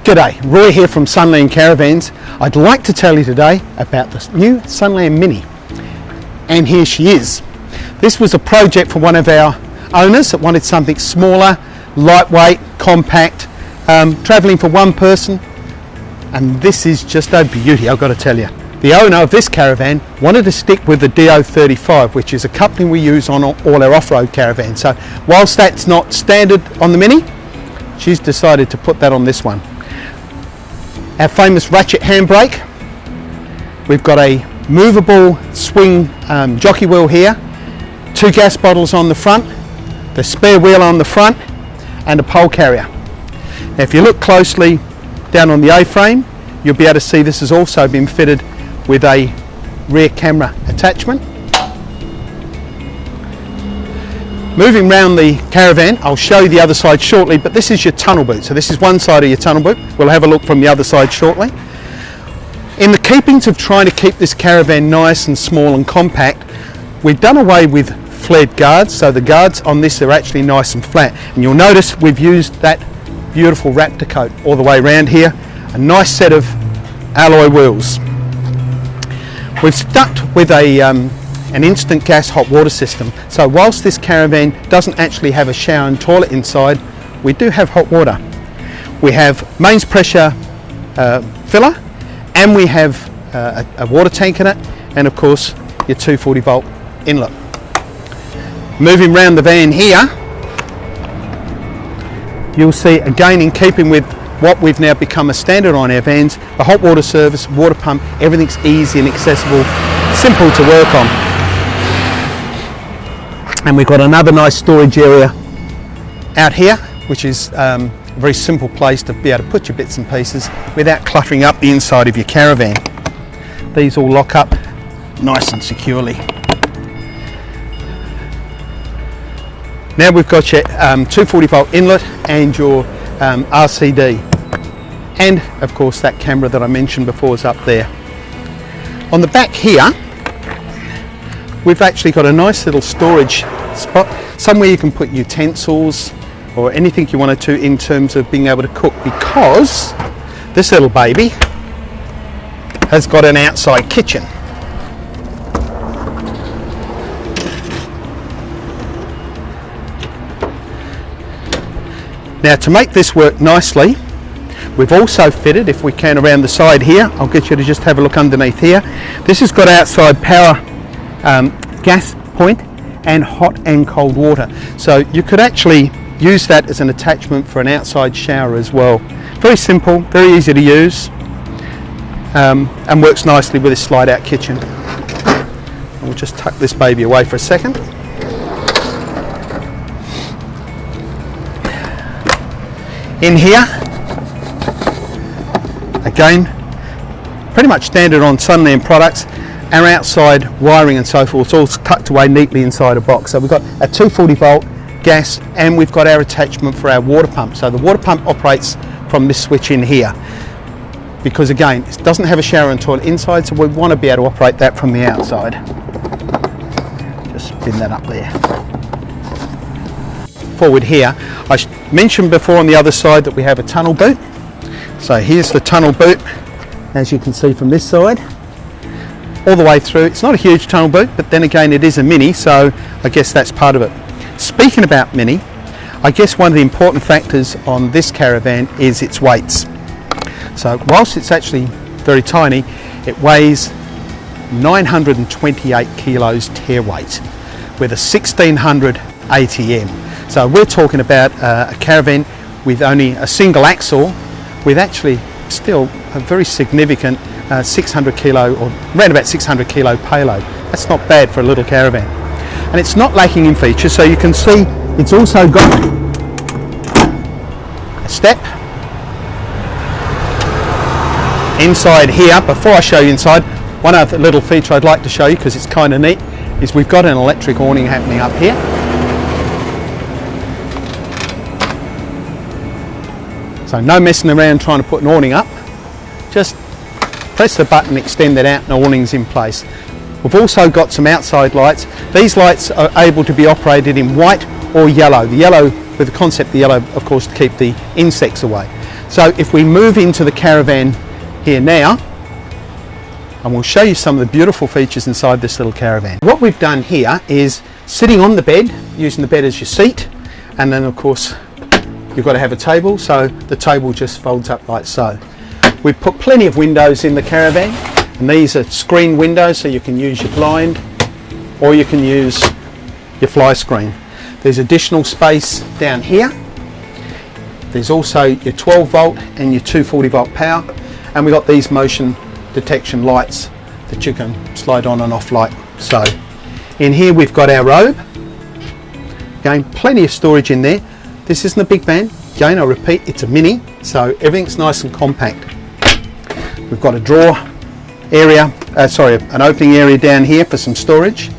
G'day, Roy here from Sunland Caravans. I'd like to tell you today about the new Sunland Mini. And here she is. This was a project for one of our owners that wanted something smaller, lightweight, compact, travelling for one person. And this is just a beauty, I've got to tell you. The owner of this caravan wanted to stick with the DO35, which is a coupling we use on all our off-road caravans. So whilst that's not standard on the Mini, she's decided to put that on this one. Our famous Ratchet Handbrake. We've got a movable swing jockey wheel here, 2 gas bottles on the front, the spare wheel on the front, and a pole carrier. Now if you look closely down on the A-frame, you'll be able to see this has also been fitted with a rear camera attachment. Moving round the caravan, I'll show you the other side shortly, but this is your tunnel boot. So this is one side of your tunnel boot. We'll have a look from the other side shortly. In the keepings of trying to keep this caravan nice and small and compact, we've done away with flared guards. So the guards on this are actually nice and flat. And you'll notice we've used that beautiful Raptor coat all the way around here. A nice set of alloy wheels. We've stuck with an instant gas hot water system. So whilst this caravan doesn't actually have a shower and toilet inside, we do have hot water. We have mains pressure filler, and we have a water tank in it, and of course your 240 volt inlet. Moving around the van here, you'll see, again in keeping with what we've now become a standard on our vans, the hot water service, water pump, everything's easy and accessible, simple to work on. And we've got another nice storage area out here, which is a very simple place to be able to put your bits and pieces without cluttering up the inside of your caravan. These all lock up nice and securely. Now we've got your 240 volt inlet and your RCD, and of course that camera that I mentioned before is up there. On the back here, we've actually got a nice little storage spot, somewhere you can put utensils or anything you wanted to in terms of being able to cook, because this little baby has got an outside kitchen. Now to make this work nicely, we've also fitted, if we can around the side here, I'll get you to just have a look underneath here. This has got outside power gas point and hot and cold water. So you could actually use that as an attachment for an outside shower as well. Very simple, very easy to use, and works nicely with this slide out kitchen. We'll just tuck this baby away for a second. In here, again, pretty much standard on Sunland products. Our outside wiring and so forth, it's all tucked away neatly inside a box. So we've got a 240 volt gas, and we've got our attachment for our water pump. So the water pump operates from this switch in here, because again, it doesn't have a shower and toilet inside, so we want to be able to operate that from the outside. Just pin that up there. Forward here, I mentioned before on the other side that we have a tunnel boot. So here's the tunnel boot, as you can see from this side, all the way through. It's not a huge tunnel boot, but then again it is a Mini, so I guess that's part of it. Speaking about Mini, I guess one of the important factors on this caravan is its weights. So whilst it's actually very tiny, it weighs 928 kilos tear weight with a 1600 ATM. So we're talking about a caravan with only a single axle, with actually still a very significant 600 kilo, or around about 600 kilo payload. That's not bad for a little caravan. And it's not lacking in features, so you can see it's also got a step inside here. Before I show you inside, one other little feature I'd like to show you, because it's kind of neat, is we've got an electric awning happening up here. So no messing around trying to put an awning up, just press the button, extend that out, and the awning's in place. We've also got some outside lights. These lights are able to be operated in white or yellow. The yellow, with the concept of the yellow, of course, to keep the insects away. So if we move into the caravan here now, and we'll show you some of the beautiful features inside this little caravan. What we've done here is sitting on the bed, using the bed as your seat, and then of course you've got to have a table, so the table just folds up like so. We've put plenty of windows in the caravan, and these are screen windows, so you can use your blind or you can use your fly screen. There's additional space down here. There's also your 12 volt and your 240 volt power, and we've got these motion detection lights that you can slide on and off like so. In here we've got our robe. Again, plenty of storage in there. This isn't a big van. Again, I repeat, it's a mini, so everything's nice and compact. We've got a drawer area, an opening area down here for some storage.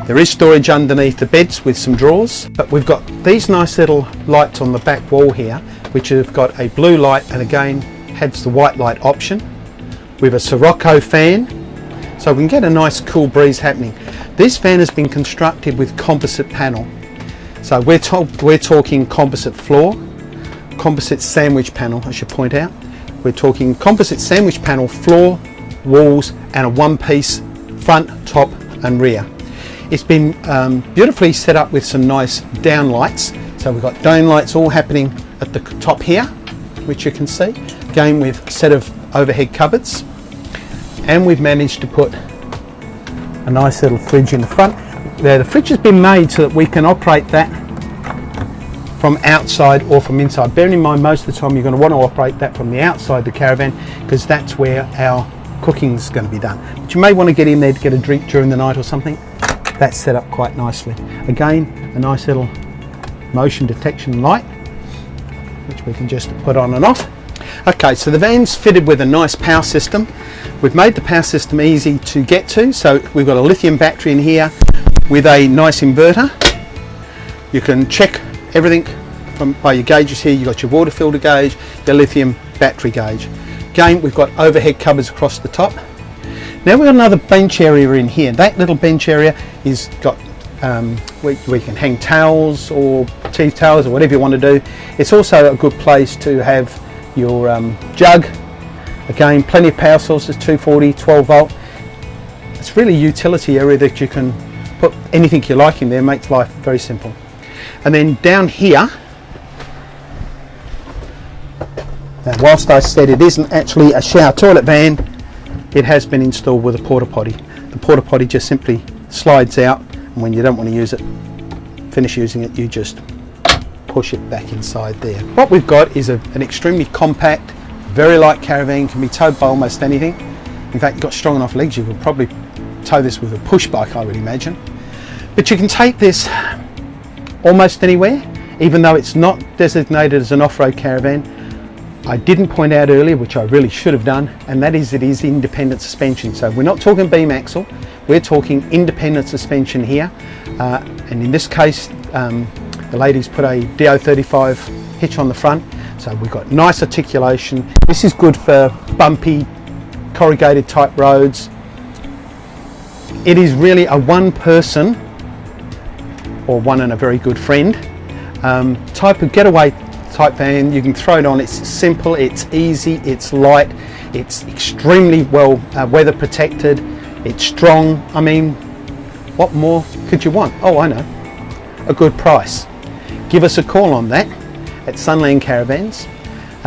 There is storage underneath the beds with some drawers, but we've got these nice little lights on the back wall here, which have got a blue light and again has the white light option. We have a Scirocco fan, so we can get a nice cool breeze happening. This fan has been constructed with composite panel. So we're talking composite floor, composite sandwich panel, I should point out. We're talking composite sandwich panel, floor, walls, and a one-piece front, top and rear. It's been beautifully set up with some nice down lights. So we've got down lights all happening at the top here, which you can see. Again with a set of overhead cupboards. And we've managed to put a nice little fridge in the front. The fridge has been made so that we can operate that from outside or from inside. Bearing in mind most of the time you're going to want to operate that from the outside the caravan, because that's where our cooking's going to be done. But you may want to get in there to get a drink during the night or something. That's set up quite nicely. Again, a nice little motion detection light, which we can just put on and off. Okay, so the van's fitted with a nice power system. We've made the power system easy to get to, so we've got a lithium battery in here with a nice inverter. You can check everything by your gauges here. You've got your water filter gauge, your lithium battery gauge. Again, we've got overhead cupboards across the top. Now we've got another bench area in here. That little bench area is got where you can hang towels or tea towels or whatever you want to do. It's also a good place to have your jug. Again, plenty of power sources, 240, 12 volt. It's really a utility area that you can put anything you like in there, makes life very simple. And then down here, now whilst I said it isn't actually a shower toilet van, it has been installed with a porta potty. The porta potty just simply slides out, and when you don't want to use it, finish using it, you just push it back inside there. What we've got is an extremely compact, very light caravan, can be towed by almost anything. In fact, you've got strong enough legs, you could probably tow this with a push bike, I would imagine. But you can take this almost anywhere, even though it's not designated as an off-road caravan. I didn't point out earlier, which I really should have done, and that is it is independent suspension. So we're not talking beam axle, we're talking independent suspension here. And in this case, the ladies put a DO35 hitch on the front, so we've got nice articulation. This is good for bumpy, corrugated type roads. It is really a one person, or one and a very good friend, type of getaway type van. You can throw it on. It's simple, it's easy, it's light, it's extremely well weather protected, it's strong. I mean, what more could you want? Oh, I know, a good price. Give us a call on that at Sunland Caravans.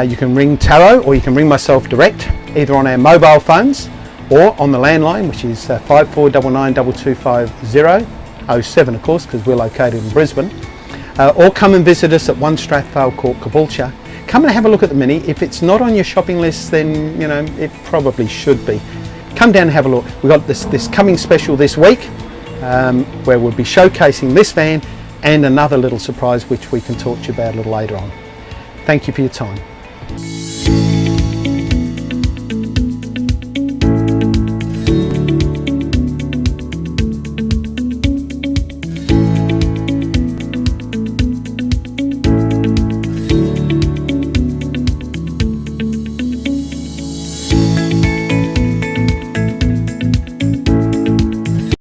You can ring Taro or you can ring myself direct, either on our mobile phones or on the landline, which is 5499 2250 07, of course, because we're located in Brisbane. Or come and visit us at 1 Strathvale Court, Caboolture. Come and have a look at the Mini. If it's not on your shopping list, then you know it probably should be. Come down and have a look. We've got this coming special this week, where we'll be showcasing this van and another little surprise which we can talk to you about a little later on. Thank you for your time.